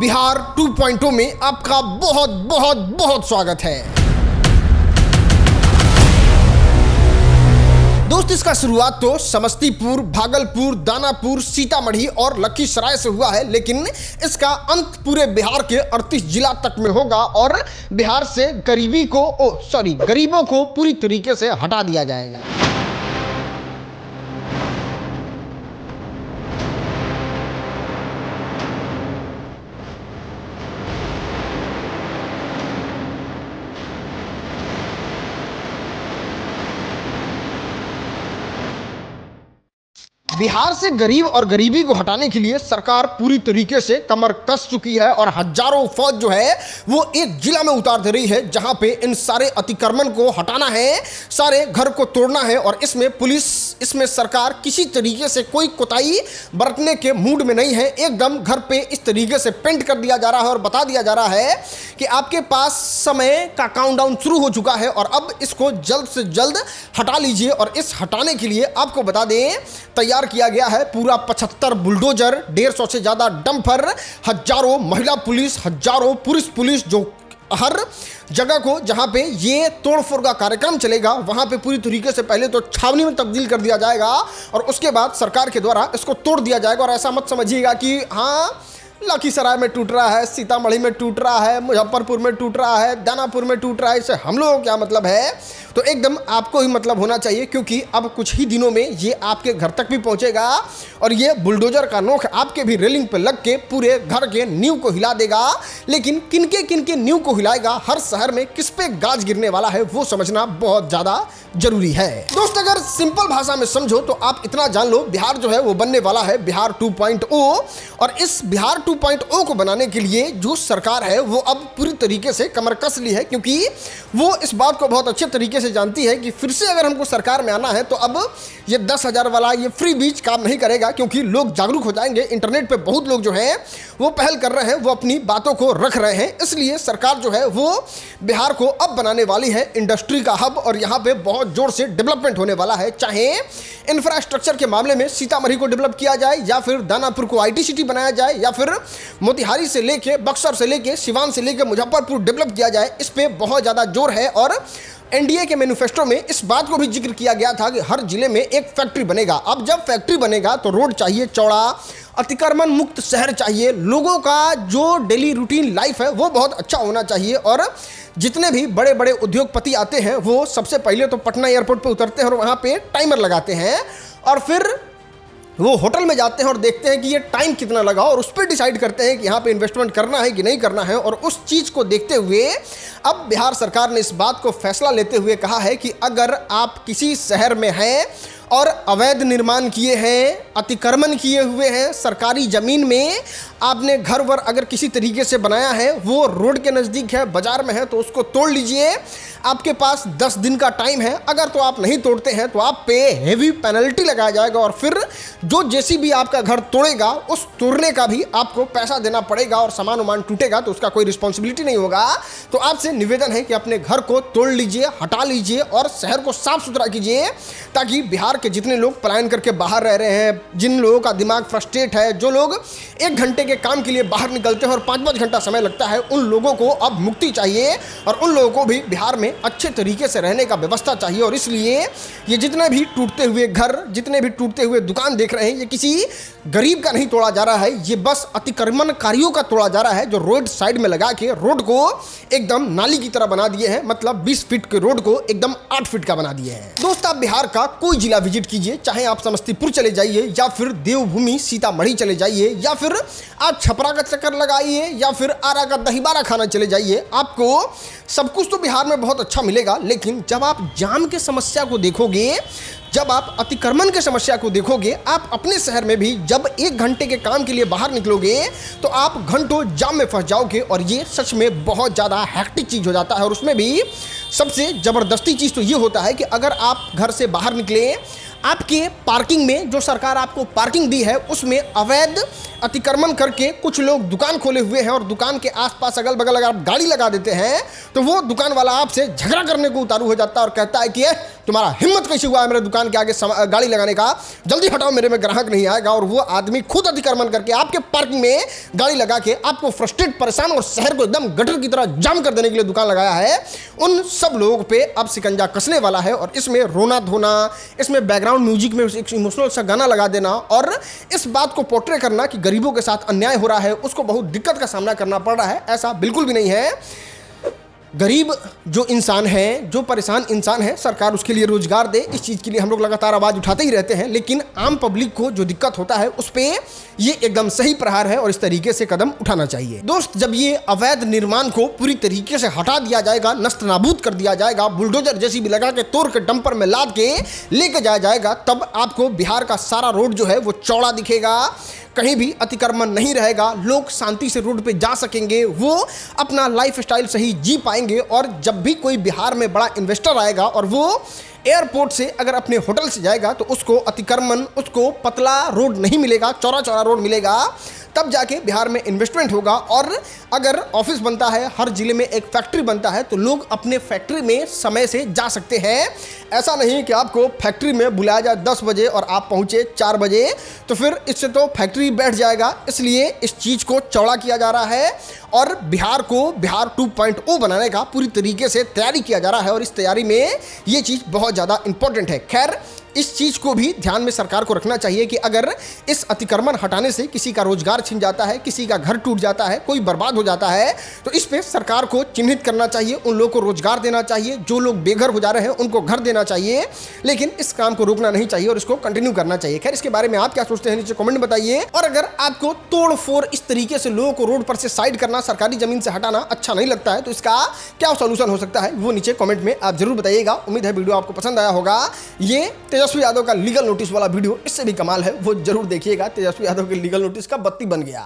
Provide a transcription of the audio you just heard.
बिहार 2.0 में आपका बहुत बहुत बहुत स्वागत है। दोस्त, इसका शुरुआत तो समस्तीपुर, भागलपुर, दानापुर, सीतामढ़ी और लखीसराय से हुआ है, लेकिन इसका अंत पूरे बिहार के 38 जिला तक में होगा और बिहार से गरीबों को पूरी तरीके से हटा दिया जाएगा। बिहार से गरीब और गरीबी को हटाने के लिए सरकार पूरी तरीके से कमर कस चुकी है और हजारों फौज जो है वो एक जिला में उतार दे रही है, जहां पे इन सारे अतिक्रमण को हटाना है, सारे घर को तोड़ना है। और इसमें सरकार किसी तरीके से कोई कोताही बरतने के मूड में नहीं है। एकदम घर पे इस तरीके से पेंट कर दिया जा रहा है और बता दिया जा रहा है कि आपके पास समय का काउंटडाउन शुरू हो चुका है और अब इसको जल्द से जल्द हटा लीजिए। और इस हटाने के लिए आपको बता दें, तैयार किया गया है पूरा 75 बुलडोजर, 150 से ज्यादा डंपर, हजारों महिला पुलिस, हजारों पुरुष जो हर जगह को जहां पे ये तोड़फोड़ का कार्यक्रम चलेगा वहां पे पूरी तरीके से पहले तो छावनी में तब्दील कर दिया जाएगा और उसके बाद सरकार के द्वारा इसको तोड़ दिया जाएगा। और ऐसा मत समझिएगा कि हाँ लखीसराय में टूट रहा है, सीतामढ़ी में टूट रहा है, मुजफ्फरपुर में टूट रहा है, दानापुर में टूट रहा है, इससे हम लोगों को क्या मतलब है। तो एकदम आपको ही मतलब होना चाहिए, क्योंकि अब कुछ ही दिनों में ये आपके घर तक भी पहुंचेगा और ये बुलडोजर का नोक आपके भी रेलिंग पे लग के पूरे घर के नींव को हिला देगा। लेकिन किनके नींव को हिलाएगा, हर शहर में किस पे गाज गिरने वाला है, वो समझना बहुत ज्यादा जरूरी है। दोस्त, अगर सिंपल भाषा में समझो तो आप इतना जान लो, बिहार जो है वो बनने वाला है बिहार 2.0। और इस बिहार 2.0 को बनाने के लिए जो सरकार है वो अब पूरी तरीके से कमर कस ली है, क्योंकि वो इस बात को बहुत अच्छे तरीके से जानती है कि फिर से अगर हमको सरकार में आना है तो अब ये 10,000 वाला ये फ्री बीज काम नहीं करेगा, क्योंकि लोग जागरूक हो जाएंगे। इंटरनेट पे बहुत लोग जो हैं वो पहल कर रहे हैं, वो अपनी बातों को रख रहे हैं। इसलिए सरकार जो है वो बिहार को अब बनाने वाली है इंडस्ट्री का हब और यहाँ पे बहुत जोर से डेवलपमेंट होने वाला है। चाहे इंफ्रास्ट्रक्चर के मामले में सीतामढ़ी को डेवलप किया जाए, या फिर दानापुर को IT सिटी बनाया जाए, या फिर मोतिहारी से लेके बक्सर से लेके सिवान से लेके मुजफ्फरपुर डेवलप किया जाए, इस पे बहुत ज़्यादा जोर है। और NDA के मैनिफेस्टो में इस बात को भी जिक्र किया गया था कि हर जिले में एक फैक्ट्री बनेगा। अब जब फैक्ट्री बनेगा तो रोड चाहिए चौड़ा, अतिक्रमण मुक्त शहर चाहिए, लोगों का जो डेली रूटीन लाइफ है वो बहुत अच्छा होना चाहिए। और जितने भी बड़े बड़े उद्योगपति आते हैं वो सबसे पहले तो पटना एयरपोर्ट पे उतरते हैं और वहाँ पे टाइमर लगाते हैं और फिर वो होटल में जाते हैं और देखते हैं कि ये टाइम कितना लगा और उस पर डिसाइड करते हैं कि यहाँ पे इन्वेस्टमेंट करना है कि नहीं करना है। और उस चीज़ को देखते हुए अब बिहार सरकार ने इस बात को फैसला लेते हुए कहा है कि अगर आप किसी शहर में हैं और अवैध निर्माण किए हैं, अतिक्रमण किए हुए हैं, सरकारी ज़मीन में आपने घर वर अगर किसी तरीके से बनाया है, वो रोड के नज़दीक है, बाजार में है, तो उसको तोड़ लीजिए। आपके पास 10 दिन का टाइम है। अगर तो आप नहीं तोड़ते हैं तो आप पे हेवी पेनल्टी लगाया जाएगा और फिर जो JCB आपका घर तोड़ेगा उस तोड़ने का भी आपको पैसा देना पड़ेगा और सामान वामान टूटेगा तो उसका कोई रिस्पॉन्सिबिलिटी नहीं होगा। तो आपसे निवेदन है कि अपने घर को तोड़ लीजिए, हटा लीजिए और शहर को साफ सुथरा कीजिए, ताकि बिहार के जितने लोग पलायन करके बाहर रह रहे हैं, जिन लोगों का दिमाग फ्रस्ट्रेट है, जो लोग 1 घंटे के काम के लिए बाहर निकलते हैं और 5-5 घंटा समय लगता है, उन लोगों को अब मुक्ति चाहिए और उन लोगों को भी बिहार में अच्छे तरीके से रहने का व्यवस्था चाहिए। और इसलिए ये जितने भी टूटते हुए घर, जितने भी टूटते हुए दुकान देख रहे हैं, ये किसी गरीब का नहीं तोड़ा जा रहा है, ये बस अतिक्रमणकारियों का तोड़ा जा रहा है, जो रोड साइड में लगा के रोड को एकदम नाली की तरह बना दिए हैं। मतलब 20 फीट के रोड को एकदम 8 फीट का बना दिए हैं। दोस्त, आप बिहार का कोई जिला विजिट कीजिए, चाहे आप समस्तीपुर चले जाइए या फिर देवभूमि सीतामढ़ी चले जाइए या फिर आप छपरा का चक्कर लगाइए या फिर आरा का दही बारा खाना चले जाइए, आपको सब कुछ तो बिहार में बहुत अच्छा मिलेगा। लेकिन जब आप जाम के समस्या को देखोगे, जब आप अतिक्रमण की समस्या को देखोगे, आप अपने शहर में भी जब 1 घंटे के काम के लिए बाहर निकलोगे तो आप घंटों जाम में फंस जाओगे और ये सच में बहुत ज़्यादा हैक्टिक चीज़ हो जाता है। और उसमें भी सबसे ज़बरदस्ती चीज़ तो ये होता है कि अगर आप घर से बाहर निकले, आपके पार्किंग में जो सरकार आपको पार्किंग दी है उसमें अवैध अतिक्रमण करके कुछ लोग दुकान खोले हुए हैं और दुकान के आसपास अगल बगल अगर आप गाड़ी लगा देते हैं तो वो दुकान वाला आपसे झगड़ा करने को उतारू हो जाता है और कहता है कि तुम्हारा हिम्मत कैसे हुआ है मेरे दुकान के आगे गाड़ी लगाने का, जल्दी हटाओ, मेरे में ग्राहक नहीं आएगा। और वो आदमी खुद अतिक्रमण करके आपके पार्किंग में गाड़ी लगा के आपको फ्रस्ट्रेट, परेशान और शहर को एकदम गटर की तरह जाम कर देने के लिए दुकान लगाया है, उन सब लोगों पे अब शिकंजा कसने वाला है। और इसमें रोना धोना, इसमें बैकग्राउंड म्यूजिक में एक इमोशनल सा गाना लगा देना और इस बात को पोर्ट्रे करना कि गरीबों के साथ अन्याय हो रहा है, उसको बहुत दिक्कत का सामना करना पड़ रहा है, ऐसा बिल्कुल भी नहीं है। गरीब जो इंसान है, जो परेशान इंसान है, सरकार उसके लिए रोजगार दे, इस चीज़ के लिए हम लोग लगातार आवाज़ उठाते ही रहते हैं। लेकिन आम पब्लिक को जो दिक्कत होता है उस पर ये एकदम सही प्रहार है और इस तरीके से कदम उठाना चाहिए। दोस्त, जब ये अवैध निर्माण को पूरी तरीके से हटा दिया जाएगा, नष्ट नाबूद कर दिया जाएगा, बुलडोजर जैसी भी लगा के तोड़ के डंपर में लाद के लेके जाया जाएगा, तब आपको बिहार का सारा रोड जो है वो चौड़ा दिखेगा, कहीं भी अतिक्रमण नहीं रहेगा, लोग शांति से रोड पे जा सकेंगे, वो अपना लाइफ स्टाइल सही जी पाएंगे। और जब भी कोई बिहार में बड़ा इन्वेस्टर आएगा और वो एयरपोर्ट से अगर अपने होटल से जाएगा तो उसको अतिक्रमण, उसको पतला रोड नहीं मिलेगा, चौड़ा चौड़ा रोड मिलेगा, तब जाके बिहार में इन्वेस्टमेंट होगा। और अगर ऑफिस बनता है, हर जिले में एक फैक्ट्री बनता है, तो लोग अपने फैक्ट्री में समय से जा सकते हैं। ऐसा नहीं कि आपको फैक्ट्री में बुलाया जाए 10 बजे और आप पहुंचे 4 बजे, तो फिर इससे तो फैक्ट्री बैठ जाएगा। इसलिए इस चीज़ को चौड़ा किया जा रहा है और बिहार को बिहार 2.0 बनाने का पूरी तरीके से तैयारी किया जा रहा है और इस तैयारी में ये चीज़ बहुत ज़्यादा इंपॉर्टेंट है। खैर, इस चीज़ को भी ध्यान में सरकार को रखना चाहिए कि अगर इस अतिक्रमण हटाने से किसी का रोजगार छिन जाता है, किसी का घर टूट जाता है, कोई बर्बाद हो जाता है, तो इस पे सरकार को चिन्हित करना चाहिए, उन लोगों को रोजगार देना चाहिए, जो लोग बेघर हो जा रहे हैं उनको घर देना चाहिए। लेकिन इस काम को रोकना नहीं चाहिए और इसको कंटिन्यू करना चाहिए। खैर, इसके बारे में आप क्या सोचते हैं नीचे कमेंट बताइए। और अगर आपको तोड़ फोड़ इस तरीके से लोगों को रोड पर से साइड करना, सरकारी जमीन से हटाना अच्छा नहीं लगता है, तो इसका क्या सोल्यूशन हो सकता है वो नीचे कमेंट में आप जरूर बताइएगा। उम्मीद है वीडियो आपको पसंद आया होगा। ये तेजस्वी यादव का लीगल नोटिस वाला वीडियो इससे भी कमाल है, वो जरूर देखिएगा। तेजस्वी यादव के लीगल नोटिस का बत्ती बन गया।